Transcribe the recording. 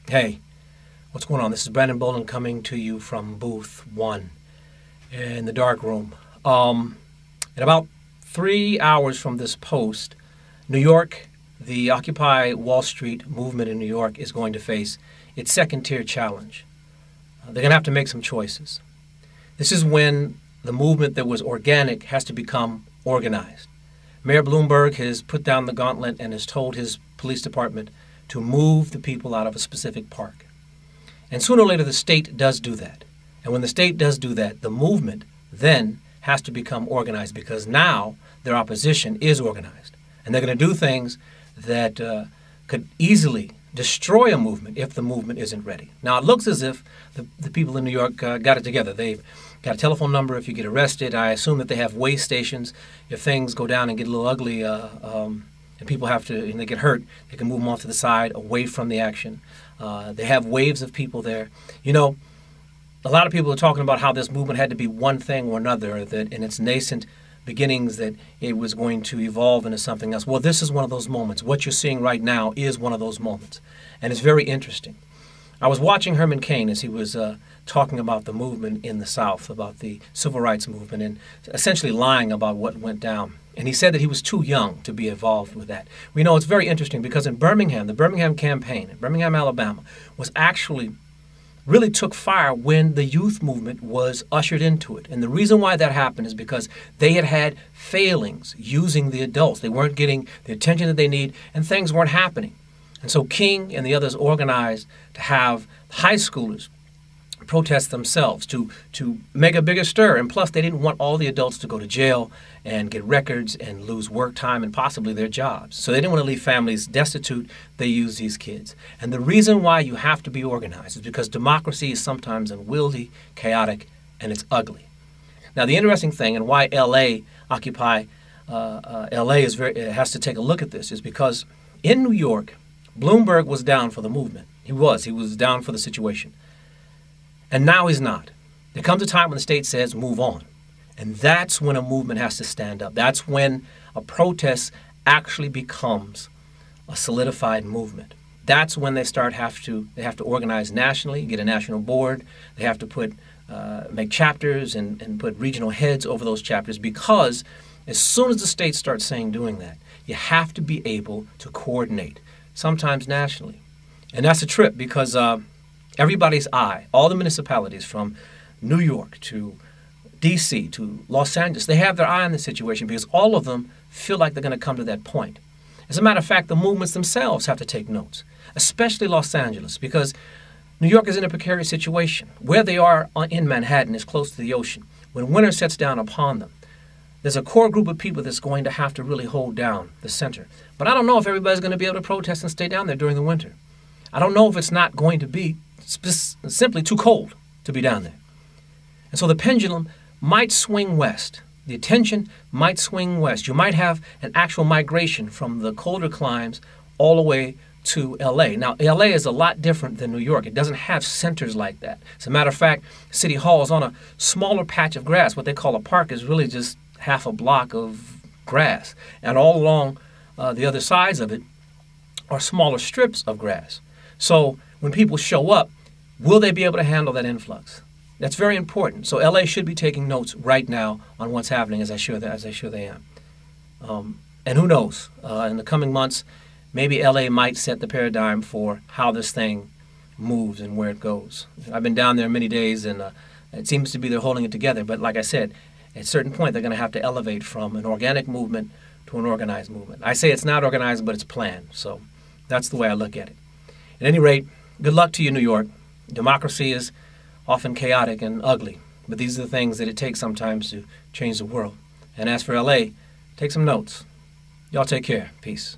Hey, what's going on? This is Brandon Bolin coming to you from Booth 1 in the dark room. In about 3 hours from this post, New York, the Occupy Wall Street movement in New York is going to face its second-tier challenge. They're going to have to make some choices. This is when the movement that was organic has to become organized. Mayor Bloomberg has put down the gauntlet and has told his police department to move the people out of a specific park. And sooner or later, the state does do that. And when the state does do that, the movement then has to become organized because now their opposition is organized. And they're going to do things that could easily destroy a movement if the movement isn't ready. Now, it looks as if the people in New York got it together. They've got a telephone number if you get arrested. I assume that they have way stations. If things go down and get a little ugly and people have to, and they get hurt, they can move them off to the side, away from the action. They have waves of people there. You know, a lot of people are talking about how this movement had to be one thing or another, that in its nascent beginnings that it was going to evolve into something else. Well, this is one of those moments. What you're seeing right now is one of those moments. And it's very interesting. I was watching Herman Cain as he was talking about the movement in the South, about the civil rights movement, and essentially lying about what went down. And he said that he was too young to be involved with that. We know it's very interesting because in Birmingham, the Birmingham campaign, in Birmingham, Alabama, was actually really took fire when the youth movement was ushered into it. And the reason why that happened is because they had had failings using the adults. They weren't getting the attention that they need, and things weren't happening. And so King and the others organized to have high schoolers protest themselves to make a bigger stir. And plus, they didn't want all the adults to go to jail and get records and lose work time and possibly their jobs. So they didn't want to leave families destitute. They used these kids. And the reason why you have to be organized is because democracy is sometimes unwieldy, chaotic, and it's ugly. Now, the interesting thing and why L.A. Occupy L.A. has to take a look at this is because in New York, Bloomberg was down for the movement. He was down for the situation. And now he's not. There comes a time when the state says, move on. And that's when a movement has to stand up. That's when a protest actually becomes a solidified movement. That's when they have to organize nationally, get a national board. They have to make chapters and put regional heads over those chapters, because as soon as the state starts doing that, you have to be able to coordinate, sometimes nationally. And that's a trip because everybody's eye, all the municipalities from New York to D.C. to Los Angeles, they have their eye on the situation because all of them feel like they're going to come to that point. As a matter of fact, the movements themselves have to take notes, especially Los Angeles, because New York is in a precarious situation. Where they are in Manhattan is close to the ocean. When winter sets down upon them, there's a core group of people that's going to have to really hold down the center. But I don't know if everybody's going to be able to protest and stay down there during the winter. I don't know if it's not going to be simply too cold to be down there. And so the pendulum might swing west. The attention might swing west. You might have an actual migration from the colder climes all the way to L.A. Now, L.A. is a lot different than New York. It doesn't have centers like that. As a matter of fact, City Hall is on a smaller patch of grass. What they call a park is really just half a block of grass. And all along the other sides of it are smaller strips of grass. So when people show up, will they be able to handle that influx? That's very important. So LA should be taking notes right now on what's happening, as I'm sure they am. And who knows? In the coming months, maybe LA might set the paradigm for how this thing moves and where it goes. I've been down there many days, and it seems to be they're holding it together. But like I said, at a certain point, they're going to have to elevate from an organic movement to an organized movement. I say it's not organized, but it's planned. So that's the way I look at it. At any rate, good luck to you, New York. Democracy is often chaotic and ugly, but these are the things that it takes sometimes to change the world. And as for LA, take some notes. Y'all take care. Peace.